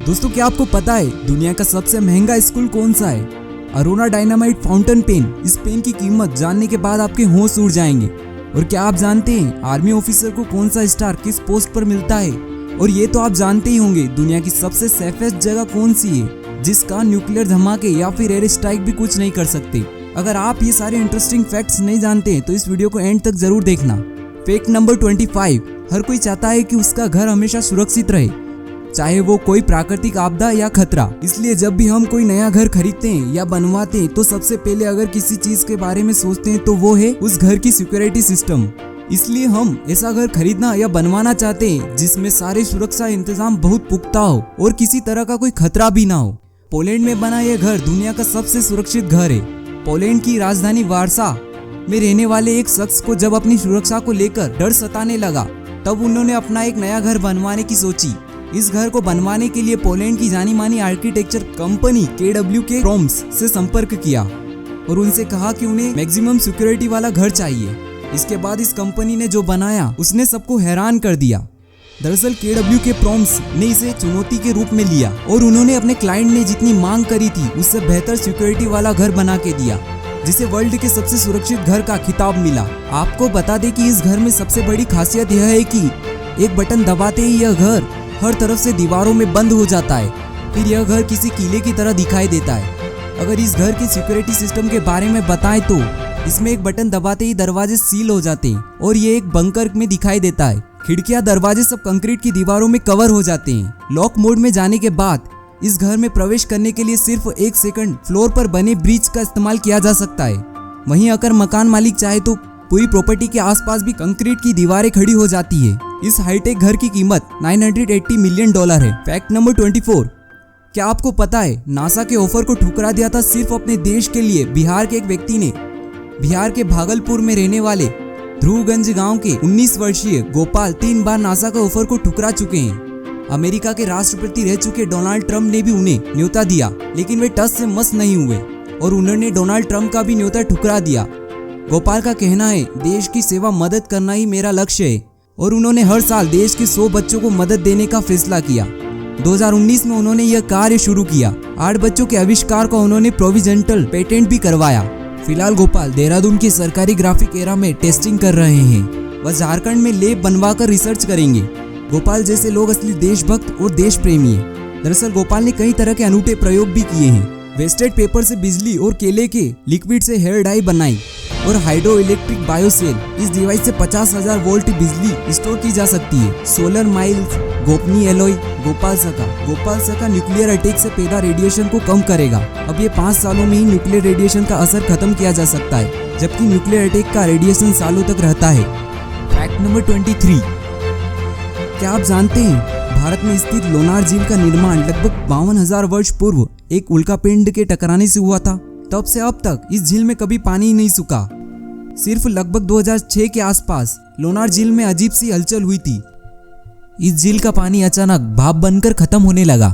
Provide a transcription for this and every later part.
दोस्तों, क्या आपको पता है दुनिया का सबसे महंगा स्कूल कौन सा है? अरोना डायनामाइट फाउंटेन पेन। इस पेन की कीमत जानने के बाद आपके होश उड़ जाएंगे। और क्या आप जानते हैं आर्मी ऑफिसर को कौन सा स्टार किस पोस्ट पर मिलता है? और ये तो आप जानते ही होंगे दुनिया की सबसे सेफेस्ट जगह कौन सी है, जिसका न्यूक्लियर धमाके या फिर एयर स्ट्राइक भी कुछ नहीं कर सकते। अगर आप ये सारे इंटरेस्टिंग फैक्ट्स नहीं जानते हैं तो इस वीडियो को एंड तक जरूर देखना। Fact number 25। हर कोई चाहता है कि उसका घर हमेशा सुरक्षित रहे, चाहे वो कोई प्राकृतिक आपदा या खतरा। इसलिए जब भी हम कोई नया घर खरीदते हैं या बनवाते हैं तो सबसे पहले अगर किसी चीज के बारे में सोचते हैं तो वो है उस घर की सिक्योरिटी सिस्टम। इसलिए हम ऐसा घर खरीदना या बनवाना चाहते हैं जिसमें सारे सुरक्षा इंतजाम बहुत पुख्ता हो और किसी तरह का कोई खतरा भी ना हो। पोलैंड में बना यह घर दुनिया का सबसे सुरक्षित घर है। पोलैंड की राजधानी वार्सा में रहने वाले एक शख्स को जब अपनी सुरक्षा को लेकर डर सताने लगा तब उन्होंने अपना एक नया घर बनवाने की सोची। इस घर को बनवाने के लिए पोलैंड की जानी मानी आर्किटेक्चर कंपनी KWK प्रॉम्स से संपर्क किया और उनसे कहा कि उन्हें मैक्सिमम सिक्योरिटी वाला घर चाहिए। इसके बाद इस कंपनी ने जो बनाया उसने सबको हैरान कर दिया। दरअसल KWK प्रॉम्स ने इसे चुनौती के रूप में लिया और उन्होंने अपने क्लाइंट ने जितनी मांग करी थी उससे बेहतर सिक्योरिटी वाला घर बना के दिया, जिसे वर्ल्ड के सबसे सुरक्षित घर का खिताब मिला। आपको बता दें कि इस घर में सबसे बड़ी खासियत यह है कि एक बटन दबाते ही यह घर हर तरफ से दीवारों में बंद हो जाता है। फिर यह घर किसी किले की तरह दिखाई देता है। अगर इस घर के सिक्योरिटी सिस्टम के बारे में बताएं तो इसमें एक बटन दबाते ही दरवाजे सील हो जाते हैं और ये एक बंकर में दिखाई देता है। खिड़कियां, दरवाजे सब कंक्रीट की दीवारों में कवर हो जाते हैं। लॉक मोड में जाने के बाद इस घर में प्रवेश करने के लिए सिर्फ 1 सेकंड फ्लोर पर बने ब्रिज का इस्तेमाल किया जा सकता है। वहीं अगर मकान मालिक चाहे तो पूरी प्रॉपर्टी के आसपास भी कंक्रीट की दीवारें खड़ी हो जाती है। इस हाईटेक घर की कीमत $980 मिलियन है। Fact number 24। क्या आपको पता है नासा के ऑफर को ठुकरा दिया था सिर्फ अपने देश के लिए बिहार के एक व्यक्ति ने? बिहार के भागलपुर में रहने वाले ध्रुवगंज गांव के 19 वर्षीय गोपाल 3 बार नासा के ऑफर को ठुकरा चुके हैं। अमेरिका के राष्ट्रपति रह चुके डोनाल्ड ट्रंप ने भी उन्हें न्योता दिया, लेकिन वे टस से मस नहीं हुए और उन्होंने डोनाल्ड ट्रंप का भी न्योता ठुकरा दिया। गोपाल का कहना है, देश की सेवा मदद करना ही मेरा लक्ष्य है और उन्होंने हर साल देश के 100 बच्चों को मदद देने का फैसला किया। 2019 में उन्होंने यह कार्य शुरू किया। 8 बच्चों के आविष्कार का उन्होंने प्रोविजनल पेटेंट भी करवाया। फिलहाल गोपाल देहरादून के सरकारी ग्राफिक एरा में टेस्टिंग कर रहे हैं। वह झारखंड में लैब बनवाकर रिसर्च करेंगे। गोपाल जैसे लोग असली देशभक्त और देश प्रेमी है। दरअसल गोपाल ने कई तरह के अनूठे प्रयोग भी किए हैं। वेस्टेड पेपर से बिजली और केले के लिक्विड से हेयर डाई बनाई और हाइड्रो इलेक्ट्रिक बायोसेल। इस डिवाइस से 50,000 वोल्ट बिजली स्टोर की जा सकती है। सोलर माइल्स, गोपनीय एलॉय। गोपाल सका न्यूक्लियर अटैक से पैदा रेडिएशन को कम करेगा। अब ये 5 सालों में ही न्यूक्लियर रेडिएशन का असर खत्म किया जा सकता है, जबकि न्यूक्लियर अटैक का रेडिएशन सालों तक रहता है। Fact number 23। क्या आप जानते हैं भारत में स्थित लोनार झील का निर्माण लगभग 52,000 वर्ष पूर्व एक उल्कापिंड के टकराने से हुआ था। तब से अब तक इस झील में कभी पानी नहीं सूखा। सिर्फ लगभग 2006 के आसपास लोनार झील में अजीब सी हलचल हुई थी। इस झील का पानी अचानक भाप बनकर खत्म होने लगा।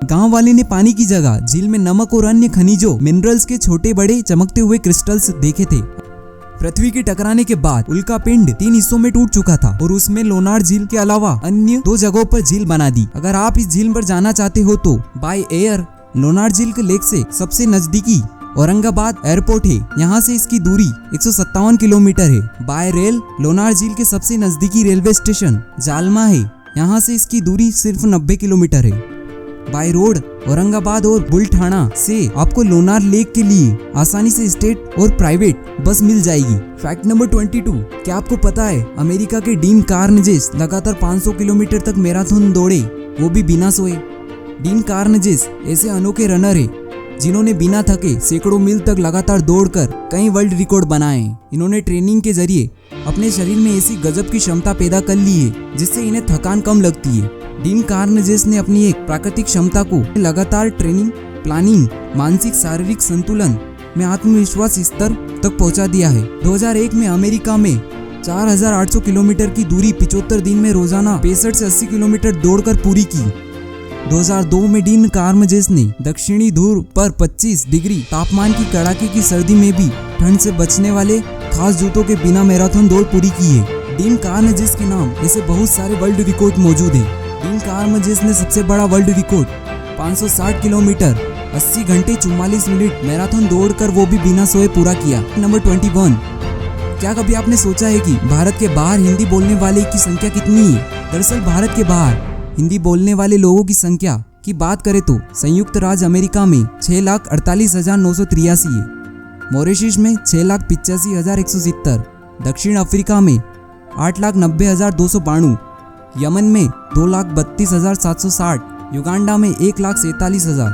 गांव वाले ने पानी की जगह झील में नमक और अन्य खनिजों मिनरल्स के छोटे बड़े चमकते हुए क्रिस्टल्स देखे थे। पृथ्वी के टकराने के बाद उल्कापिंड 3 हिस्सों में टूट चुका था और उसमें लोनार झील के अलावा अन्य 2 जगहों पर झील बना दी। अगर आप इस झील पर जाना चाहते हो तो बाय एयर लोनार झील के लेक से सबसे नजदीकी औरंगाबाद एयरपोर्ट है। यहाँ से इसकी दूरी 157 किलोमीटर है। बाय रेल लोनार झील के सबसे नजदीकी रेलवे स्टेशन जालमा है। यहाँ से इसकी दूरी सिर्फ 90 किलोमीटर है। बाय रोड औरंगाबाद और बुलढाणा से आपको लोनार लेक के लिए आसानी से स्टेट और प्राइवेट बस मिल जाएगी। Fact number 22। क्या आपको पता है अमेरिका के डीन कार्नेजेस लगातार 500 किलोमीटर तक मैराथन दौड़े, वो भी बिना सोए। डीन कार्नेजेस ऐसे अनोखे रनर है जिन्होंने बिना थके सैकड़ों मील तक लगातार दौड़कर कई वर्ल्ड रिकॉर्ड बनाए हैं। इन्होंने ट्रेनिंग के जरिए अपने शरीर में ऐसी गजब की क्षमता पैदा कर ली है जिससे इन्हें थकान कम लगती है। डीन कार्नेजेस ने अपनी एक प्राकृतिक क्षमता को लगातार ट्रेनिंग, प्लानिंग, मानसिक शारीरिक संतुलन में आत्मविश्वास स्तर तक पहुंचा दिया है। 2001 में अमेरिका में 4,800 किलोमीटर की दूरी 75 दिन में रोजाना 65 से 80 किलोमीटर दौड़कर पूरी की। 2002 में डीन कार्नेजेस ने दक्षिणी ध्रुव पर 25 डिग्री तापमान की कड़ाके की सर्दी में भी ठंड से बचने वाले खास जूतों के बिना मैराथन दौड़ पूरी की है। डीन कार्नेजेस के नाम ऐसे बहुत सारे वर्ल्ड रिकॉर्ड मौजूद हैं। बीइंग कार्मजेस ने सबसे बड़ा वर्ल्ड रिकॉर्ड 560 किलोमीटर 80 घंटे 44 मिनट मैराथन दौड़कर वो भी बिना सोए पूरा किया। नंबर 21। क्या कभी आपने सोचा है कि भारत के बाहर हिंदी बोलने वाले की संख्या कितनी है? दरअसल भारत के बाहर हिंदी बोलने वाले लोगों की संख्या की बात करें तो संयुक्त राज्य अमेरिका में 6,48,983 है, मॉरिशस में 6,85,170, दक्षिण अफ्रीका में 8,90,292, यमन में 2,32,760, युगांडा में 1,47,000,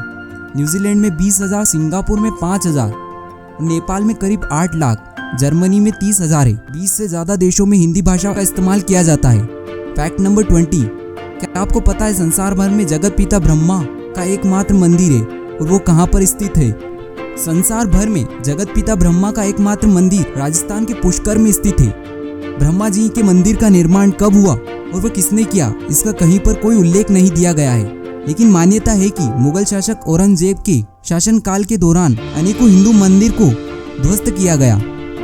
न्यूजीलैंड में 20,000, सिंगापुर में 5,000, नेपाल में करीब 8 लाख, जर्मनी में 30,000 है। 20 से ज़्यादा देशों में हिंदी भाषा का इस्तेमाल किया जाता है। Fact number 20। क्या आपको पता है संसार भर में जगत पिता ब्रह्मा का एकमात्र मंदिर है और वो कहाँ पर स्थित है? संसार भर में जगत पिता ब्रह्मा का एकमात्र मंदिर राजस्थान के पुष्कर में स्थित है। ब्रह्मा जी के मंदिर का निर्माण कब हुआ और वह किसने किया, इसका कहीं पर कोई उल्लेख नहीं दिया गया है, लेकिन मान्यता है कि मुगल शासक औरंगजेब के शासनकाल के दौरान अनेकों हिंदू मंदिर को ध्वस्त किया गया।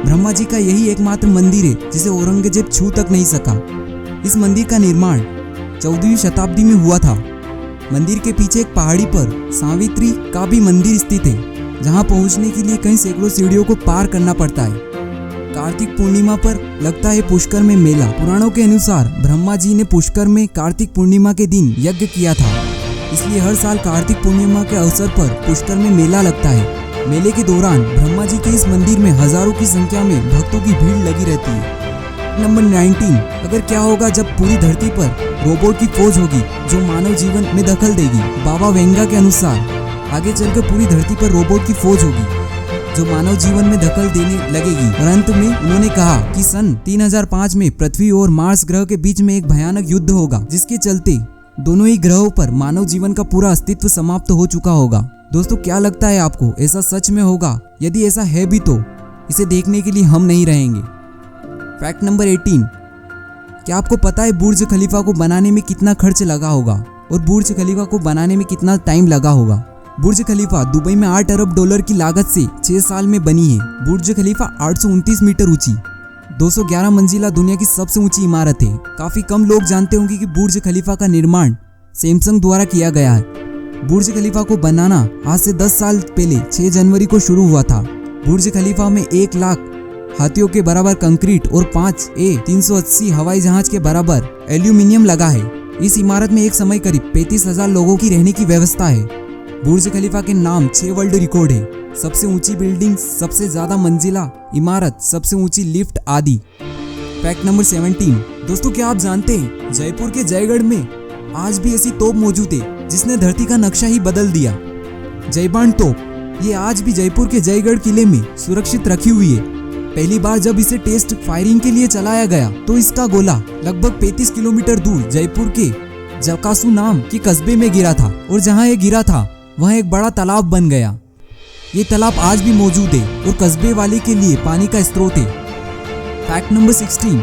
ब्रह्मा जी का यही एकमात्र मंदिर है जिसे औरंगजेब छू तक नहीं सका। इस मंदिर का निर्माण 14वीं शताब्दी में हुआ था। मंदिर के पीछे एक पहाड़ी पर सावित्री का भी मंदिर स्थित है, जहां पहुंचने के लिए कई सैकड़ों सीढ़ियों को पार करना पड़ता है। कार्तिक पूर्णिमा पर लगता है पुष्कर में मेला। पुराणों के अनुसार ब्रह्मा जी ने पुष्कर में कार्तिक पूर्णिमा के दिन यज्ञ किया था, इसलिए हर साल कार्तिक पूर्णिमा के अवसर पर पुष्कर में मेला लगता है। मेले के दौरान ब्रह्मा जी के इस मंदिर में हजारों की संख्या में भक्तों की भीड़ लगी रहती है। नंबर 19। अगर क्या होगा जब पूरी धरती पर रोबोट की फौज होगी जो मानव जीवन में दखल देगी? बाबा वेंगा के अनुसार आगे चलकर पूरी धरती पर रोबोट की फौज होगी जो मानव जीवन में दखल देने लगेगी। और अंत में उन्होंने कहा कि सन 3005 में पृथ्वी और मार्स ग्रह के बीच में एक भयानक युद्ध होगा, जिसके चलते दोनों ही ग्रहों पर मानव जीवन का पूरा अस्तित्व समाप्त हो चुका होगा। दोस्तों, क्या लगता है आपको, ऐसा सच में होगा? यदि ऐसा है भी तो इसे देखने के लिए हम नहीं रहेंगे। Fact number 18। क्या आपको पता है बुर्ज खलीफा को बनाने में कितना खर्च लगा होगा और बुर्ज खलीफा को बनाने में कितना टाइम लगा होगा? बुर्ज खलीफा दुबई में 8 अरब डॉलर की लागत से 6 साल में बनी है। बुर्ज खलीफा 829 मीटर ऊंची 211 मंजिला दुनिया की सबसे ऊंची इमारत है। काफी कम लोग जानते होंगे कि बुर्ज खलीफा का निर्माण सैमसंग द्वारा किया गया है। बुर्ज खलीफा को बनाना आज से 10 साल पहले 6 जनवरी को शुरू हुआ था। बुर्ज खलीफा में 1 लाख हाथियों के बराबर कंक्रीट और 5 A380 हवाई जहाज के बराबर एल्यूमिनियम लगा है। इस इमारत में एक समय करीब 35,000 लोगों की रहने की व्यवस्था है। बुर्ज खलीफा के नाम 6 वर्ल्ड रिकॉर्ड है, सबसे ऊंची बिल्डिंग, सबसे ज्यादा मंजिला इमारत, सबसे ऊंची लिफ्ट आदि। Fact number 17। दोस्तों, क्या आप जानते हैं जयपुर के जयगढ़ में आज भी ऐसी तोप मौजूद है जिसने धरती का नक्शा ही बदल दिया। जयबान तोप ये आज भी जयपुर के जयगढ़ किले में सुरक्षित रखी हुई है। पहली बार जब इसे टेस्ट फायरिंग के लिए चलाया गया तो इसका गोला लगभग 35 किलोमीटर दूर जयपुर के जकासू नाम के कस्बे में गिरा था और जहां यह गिरा था वहां एक बड़ा तालाब बन गया। ये तालाब आज भी मौजूद है और कस्बे वाले के लिए पानी का स्रोत है। Fact number 16।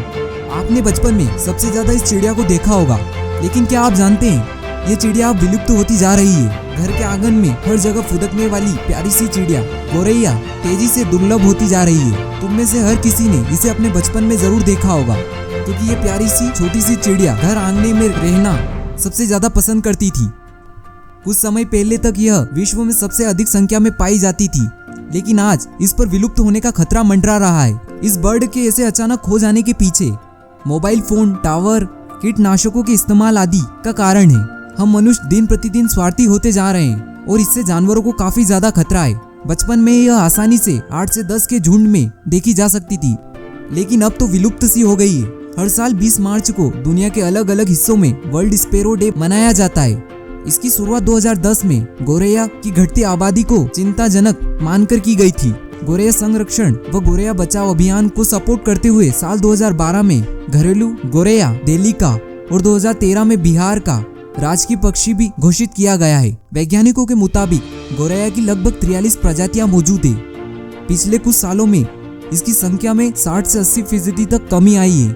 आपने बचपन में सबसे ज्यादा इस चिड़िया को देखा होगा, लेकिन क्या आप जानते हैं ये चिड़िया अब विलुप्त होती जा रही है। घर के आंगन में हर जगह फुदकने वाली प्यारी सी चिड़िया गौरैया तेजी से दुर्लभ होती जा रही है। तुम में से हर किसी ने इसे अपने बचपन में जरूर देखा होगा, क्योंकि ये प्यारी सी छोटी सी चिड़िया घर आंगने में रहना सबसे ज्यादा पसंद करती थी। कुछ समय पहले तक यह विश्व में सबसे अधिक संख्या में पाई जाती थी, लेकिन आज इस पर विलुप्त होने का खतरा मंडरा रहा है। इस बर्ड के ऐसे अचानक खो जाने के पीछे मोबाइल फोन टावर, कीटनाशकों के इस्तेमाल आदि का कारण है। हम मनुष्य दिन प्रतिदिन स्वार्थी होते जा रहे हैं और इससे जानवरों को काफी ज्यादा खतरा है। बचपन में यह आसानी से 8 से 10 के झुंड में देखी जा सकती थी, लेकिन अब तो विलुप्त सी हो गई है। हर साल 20 मार्च को दुनिया के अलग अलग हिस्सों में वर्ल्ड स्पैरो डे मनाया जाता है। इसकी शुरुआत 2010 में गौरैया की घटती आबादी को चिंताजनक मानकर की गई थी। गौरैया संरक्षण व गौरैया बचाओ अभियान को सपोर्ट करते हुए साल 2012 में घरेलू गौरैया दिल्ली का और 2013 में बिहार का राजकीय पक्षी भी घोषित किया गया है। वैज्ञानिकों के मुताबिक गौरैया की लगभग 43 प्रजातियां मौजूद है। पिछले कुछ सालों में इसकी संख्या में 60 से 80% तक कमी आई है।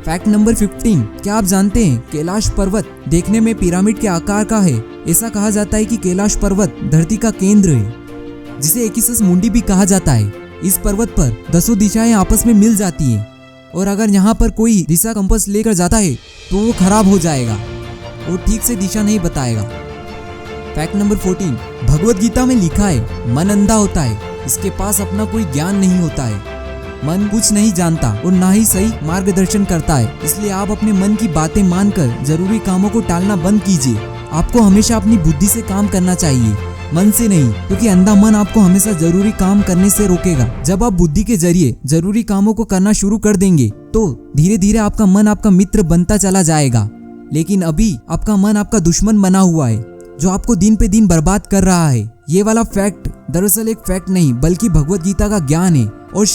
Fact number 15। क्या आप जानते हैं कैलाश पर्वत देखने में पिरामिड के आकार का है? ऐसा कहा जाता है कि कैलाश पर्वत धरती का केंद्र है, जिसे एकिसस मुंडी भी कहा जाता है। इस पर्वत पर 10 दिशाएं आपस में मिल जाती हैं और अगर यहाँ पर कोई दिशा कंपास लेकर जाता है तो वो खराब हो जाएगा। और ठीक से दिशा नहीं बताएगा। फैक्ट नंबर 14, भगवत गीता में लिखा है मन अंधा होता है, इसके पास अपना कोई ज्ञान नहीं होता है। मन कुछ नहीं जानता और ना ही सही मार्गदर्शन करता है, इसलिए आप अपने मन की बातें मानकर जरूरी कामों को टालना बंद कीजिए। आपको हमेशा अपनी बुद्धि से काम करना चाहिए, मन से नहीं, क्योंकि अंधा मन आपको हमेशा जरूरी काम करने से रोकेगा। जब आप बुद्धि के जरिए जरूरी कामों को करना शुरू कर देंगे तो धीरे धीरे आपका मन आपका मित्र बनता चला जाएगा। लेकिन अभी आपका मन आपका दुश्मन बना हुआ है, जो आपको दिन पे दिन बर्बाद कर रहा है। ये वाला फैक्ट दरअसल एक फैक्ट नहीं बल्कि भगवत गीता का ज्ञान है। और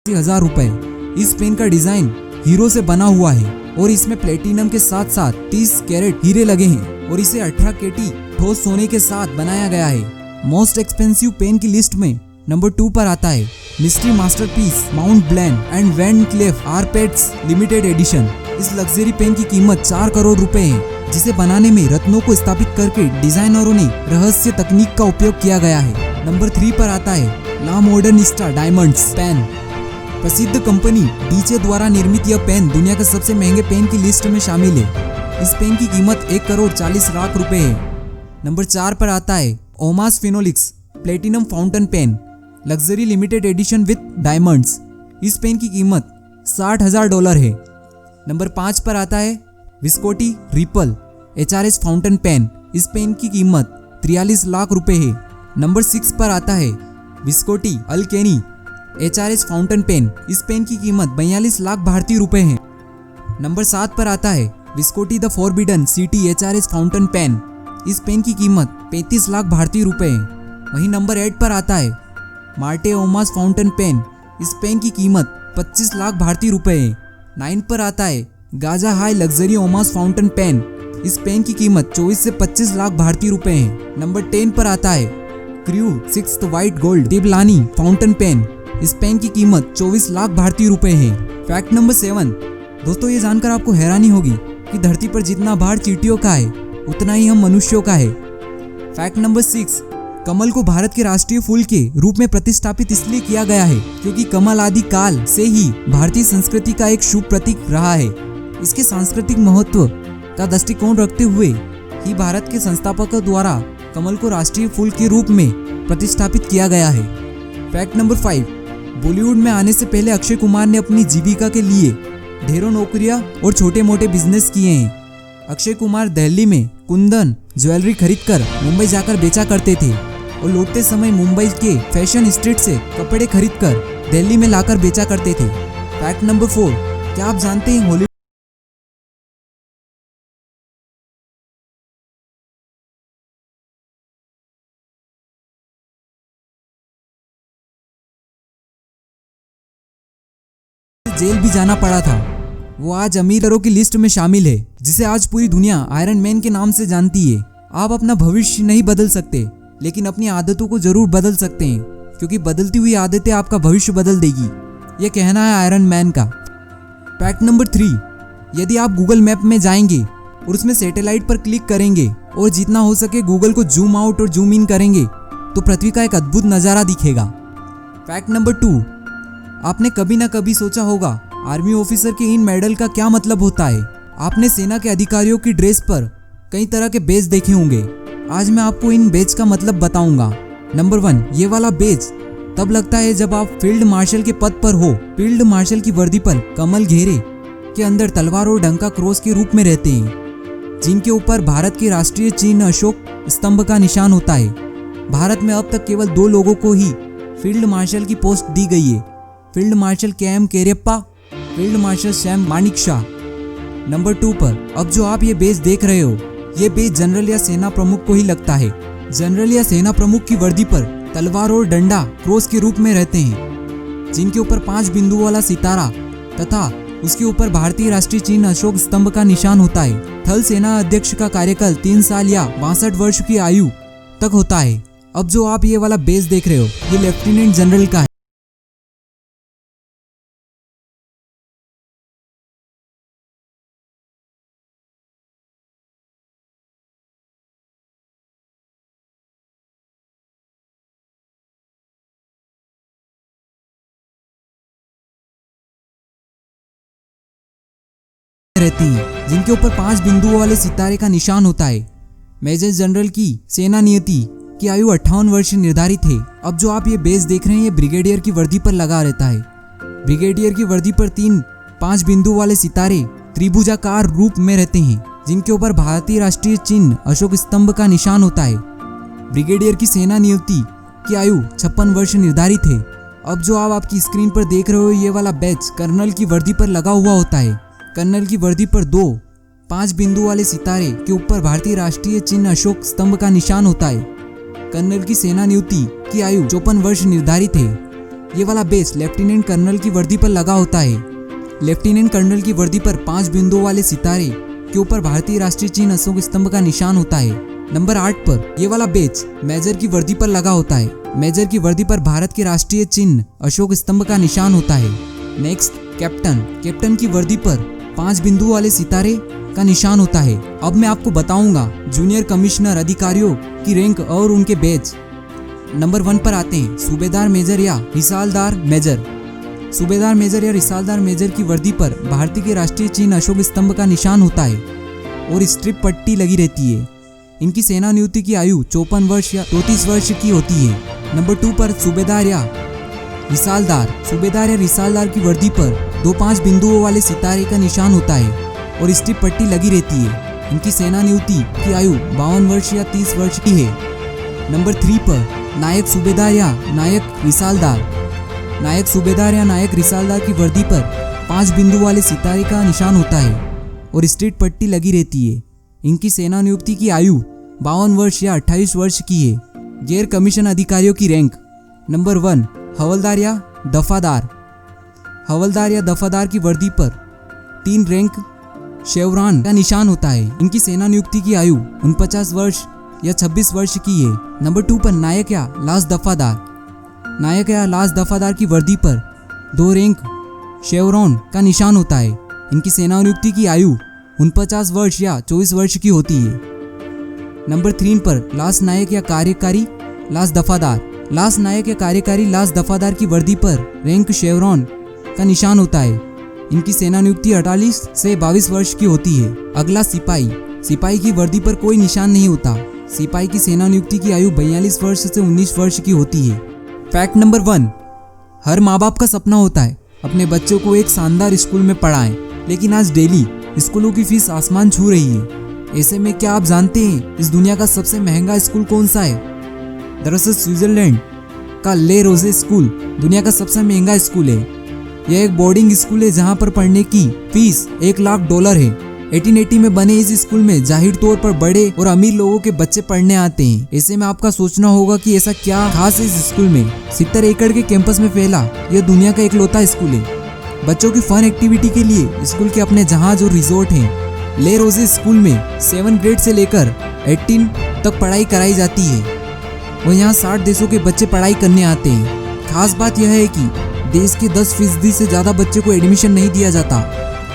₹80,000। इस पेन का डिजाइन हीरो से बना हुआ है और इसमें प्लेटिनम के साथ साथ 30 कैरेट हीरे लगे हैं और इसे 18 केटी ठोस सोने के साथ बनाया गया है। मोस्ट एक्सपेंसिव पेन की लिस्ट में नंबर 2 पर आता है mystery masterpiece Mont Blanc and Van Cleef Arpels limited edition. इस लग्जरी पेन की कीमत 4 करोड़ रुपए है, जिसे बनाने में रत्नों को स्थापित करके डिजाइनरों ने रहस्य तकनीक का उपयोग किया गया है। नंबर 3 पर आता है ला मॉडर्निस्टा डायमंड्स पेन। प्रसिद्ध कंपनी डीचे द्वारा निर्मित यह पेन दुनिया के सबसे महंगे पेन की लिस्ट में शामिल है। इस पेन की कीमत 1 करोड़ 40 लाख रुपए है। नंबर 4 पर आता है Omas phenolics platinum fountain pen luxury limited edition with diamonds. इस पेन की कीमत $60,000 है। नंबर 5 पर आता है Visconti ripple HRS fountain pen. इस पेन की कीमत 43 लाख रुपए है। नंबर 6 पर आता है विस्कोटी अल्केनी HRS फाउंटेन पेन। इस पेन की कीमत 42 लाख भारतीय रुपए है। नंबर 7 पर आता है Visconti the forbidden city HRS fountain pen. इस पेन की कीमत 35 लाख भारतीय रुपए है। वहीं नंबर 8 पर आता है मार्टे ओमास फाउंटेन पेन। इस पेन की कीमत 25 लाख भारतीय रुपए है। 9 पर आता है गाजा high luxury Omas fountain pen. इस पेन की कीमत 24 से 25 लाख भारतीय रुपए है। नंबर 10 पर आता है क्रू 6th व्हाइट गोल्ड दिबलानी फाउंटेन पेन। इस पेन की कीमत 24 लाख भारतीय रुपए है। Fact number 7। दोस्तों, ये जानकर आपको हैरानी होगी कि धरती पर जितना भार चींटियों का है उतना ही हम मनुष्यों का है। फैक्ट नंबर 6, कमल को भारत के राष्ट्रीय फूल के रूप में प्रतिष्ठापित इसलिए किया गया है क्योंकि कमल आदि काल से ही भारतीय संस्कृति का एक शुभ प्रतीक रहा है। इसके सांस्कृतिक महत्व का दृष्टिकोण रखते हुए ही भारत के संस्थापकों द्वारा कमल को राष्ट्रीय फूल के रूप में प्रतिष्ठापित किया गया है। फैक्ट नंबर 5, बॉलीवुड में आने से पहले अक्षय कुमार ने अपनी जीविका के लिए ढेरों नौकरियां और छोटे मोटे बिजनेस किए हैं। अक्षय कुमार दिल्ली में कुंदन ज्वेलरी खरीदकर मुंबई जाकर बेचा करते थे और लौटते समय मुंबई के फैशन स्ट्रीट से कपड़े खरीदकर दिल्ली में लाकर बेचा करते थे। फैक्ट नंबर 4, क्या आप जानते हैं हॉलीवुड जेल भी जाना पड़ा था। वो आज अमीरों की लिस्ट में शामिल है जिसे आज पूरी दुनिया आयरन मैन के नाम से जानती है। आप अपना भविष्य नहीं बदल सकते लेकिन अपनी आदतों को जरूर बदल सकते हैं क्योंकि बदलती हुई आदतें आपका भविष्य बदल देगी। यह कहना है आयरन मैन का। फैक्ट नंबर 3, यदि आप गूगल मैप में जाएंगे और उसमें सैटेलाइट पर क्लिक करेंगे और जितना हो सके गूगल को जूम आउट और जूम इन करेंगे तो पृथ्वी का एक अद्भुत नज़ारा दिखेगा। फैक्ट नंबर 2, आपने कभी ना कभी सोचा होगा आर्मी ऑफिसर के इन मेडल का क्या मतलब होता है। आपने सेना के अधिकारियों की ड्रेस पर कई तरह के बेज देखे होंगे। आज मैं आपको इन बेज का मतलब बताऊंगा। नंबर 1, ये वाला बेज तब लगता है जब आप फील्ड मार्शल के पद पर हो। फील्ड मार्शल की वर्दी पर कमल घेरे के अंदर तलवार और डंका क्रॉस के रूप में रहते हैं जिनके ऊपर भारत के राष्ट्रीय चिन्ह अशोक स्तंभ का निशान होता है। भारत में अब तक केवल 2 लोगों को ही फील्ड मार्शल की पोस्ट दी गई है, field marshal K M. Cariappa, field marshal Sam Manekshaw. Number 2 पर अब जो आप ये बेज देख रहे हो ये बेज जनरल या सेना प्रमुख को ही लगता है। जनरल या सेना प्रमुख की वर्दी पर तलवार और डंडा क्रॉस के रूप में रहते हैं जिनके ऊपर 5 बिंदु वाला सितारा तथा उसके ऊपर भारतीय राष्ट्रीय चिन्ह अशोक स्तंभ का निशान होता है। थल सेना अध्यक्ष का कार्यकाल 3 साल या 62 वर्ष की आयु तक होता है। अब जो आप ये वाला बेज देख रहे हो ये लेफ्टिनेंट जनरल का है। रहती हैं जिनके ऊपर 5 बिंदुओं वाले सितारे का निशान होता है। मेजर जनरल की सेना नियति की आयु 58 वर्ष निर्धारित है। अब जो आप ये बेज देख रहे हैं ये ब्रिगेडियर की वर्दी पर लगा रहता है। ब्रिगेडियर की वर्दी पर 5 बिंदु वाले सितारे त्रिभुजाकार रूप में रहते हैं जिनके ऊपर भारतीय राष्ट्रीय चिन्ह अशोक स्तंभ का निशान होता है। ब्रिगेडियर की सेना नियुक्ति की आयु 56 वर्ष निर्धारित है। अब जो आप आपकी स्क्रीन पर देख रहे हो ये वाला बैच कर्नल की वर्दी पर लगा हुआ होता है। कर्नल की वर्दी पर 5 बिंदु वाले सितारे के ऊपर भारतीय राष्ट्रीय चिन्ह अशोक स्तंभ का निशान होता है। कर्नल की सेना नियुक्ति की आयु 54 वर्ष निर्धारित है। ये वाला बेस लेफ्टिनेंट कर्नल की वर्दी पर लगा होता है। लेफ्टिनेंट कर्नल की वर्दी पर 5 बिंदु वाले सितारे के ऊपर भारतीय राष्ट्रीय चिन्ह अशोक स्तंभ का निशान होता है। नंबर 8 पर ये वाला बेच मेजर की वर्दी पर लगा होता है। मेजर की वर्दी पर भारत के राष्ट्रीय चिन्ह अशोक स्तंभ का निशान होता है। Next captain. कैप्टन की वर्दी पर 5 बिंदु वाले सितारे का निशान होता है। अब मैं आपको बताऊंगा जूनियर कमिश्नर अधिकारियों की रैंक और उनके बैच। नंबर 1 पर आते हैं सूबेदार मेजर या रिसालदार मेजर। सूबेदार मेजर या रिसालदार मेजर की वर्दी पर भारतीय के राष्ट्रीय चिन्ह अशोक स्तंभ का निशान होता है और स्ट्रिप पट्टी लगी रहती है। इनकी सेना नियुक्ति की आयु 54 वर्ष या 34 वर्ष की होती है। नंबर 2 पर सूबेदार या रिसालदार। सूबेदार या रिसालदार की वर्दी पर 5 बिंदुओं वाले सितारे का निशान होता है और स्ट्रिप पट्टी लगी रहती है। इनकी सेना नियुक्ति की आयु 52 वर्ष या 30 वर्ष की है। नंबर 3 पर नायक सूबेदार या नायक रिसालदार। नायक सूबेदार या नायक रिसालदार की वर्दी पर 5 बिंदु वाले सितारे का निशान होता है और स्ट्रिप पट्टी लगी रहती है। इनकी सेना नियुक्ति की आयु 52 वर्ष या 28 वर्ष की है। गैर कमीशन अधिकारियों की रैंक। नंबर 1 हवलदार या दफादार। हवलदार या दफादार की वर्दी पर 3 रैंक शेवरॉन का निशान होता है। इनकी सेना नियुक्ति की आयु 49 वर्ष या 26 वर्ष की है। नंबर 2 पर नायक या लास दफादार। नायक या लास दफादार की वर्दी पर 2 रैंक शेवरॉन का निशान होता है। इनकी सेना नियुक्ति की आयु 49 वर्ष या 24 वर्ष की होती है। नंबर 3 पर लास्ट नायक या कार्यकारी लास्ट दफादार। लास्ट नायक या कार्यकारी लास्ट दफादार की वर्दी पर रैंक शेवरॉन का निशान होता है। इनकी सेना नियुक्ति 48 से 22 वर्ष की होती है। अगला सिपाही। सिपाही की वर्दी पर कोई निशान नहीं होता। सिपाही की सेना नियुक्ति की आयु 42 वर्ष से 19 वर्ष की होती है। फैक्ट नंबर 1, हर माँ बाप का सपना होता है अपने बच्चों को एक शानदार स्कूल में पढ़ाएं, लेकिन आज डेली स्कूलों की फीस आसमान छू रही है। ऐसे में क्या आप जानते हैं इस दुनिया का सबसे महंगा स्कूल कौन सा है? दरअसल स्विट्जरलैंड का ले रोजे स्कूल दुनिया का सबसे महंगा स्कूल है। यह एक बोर्डिंग स्कूल है जहां पर पढ़ने की फीस $1,00,000 है। 1880 में बने इस स्कूल में जाहिर तौर पर बड़े और अमीर लोगों के बच्चे पढ़ने आते हैं। ऐसे में आपका सोचना होगा कि ऐसा क्या खास है इस स्कूल में। 70 एकड़ के कैंपस में फैला यह दुनिया का इकलौता स्कूल है। बच्चों की फन एक्टिविटी के लिए स्कूल के अपने जहाज और रिजोर्ट हैं। ले रोजे स्कूल में 7 ग्रेड से लेकर 18 तक पढ़ाई कराई जाती है और यहाँ 60 देशों के बच्चे पढ़ाई करने आते हैं। खास बात यह है कि देश के 10% से ज्यादा बच्चे को एडमिशन नहीं दिया जाता।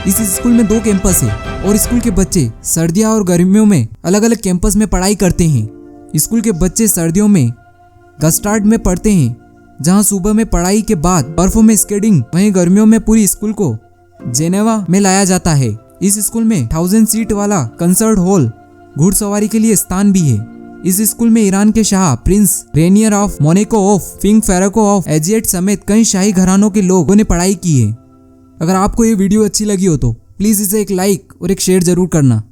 इस स्कूल में 2 कैंपस है और स्कूल के बच्चे सर्दियों और गर्मियों में अलग अलग कैंपस में पढ़ाई करते हैं। स्कूल के बच्चे सर्दियों में गस्टार्ड में पढ़ते हैं जहां सुबह में पढ़ाई के बाद बर्फों में स्केटिंग, वहीं गर्मियों में पूरी स्कूल को जेनेवा में लाया जाता है। इस स्कूल में 1000 सीट वाला कंसर्ट हॉल, घुड़सवारी के लिए स्थान भी है। इस स्कूल में ईरान के शाह prince Rainier of Monaco of king Farouk of Egypt समेत कई शाही घरानों के लोगों ने पढ़ाई की है। अगर आपको ये वीडियो अच्छी लगी हो तो प्लीज़ इसे एक लाइक और एक शेयर जरूर करना।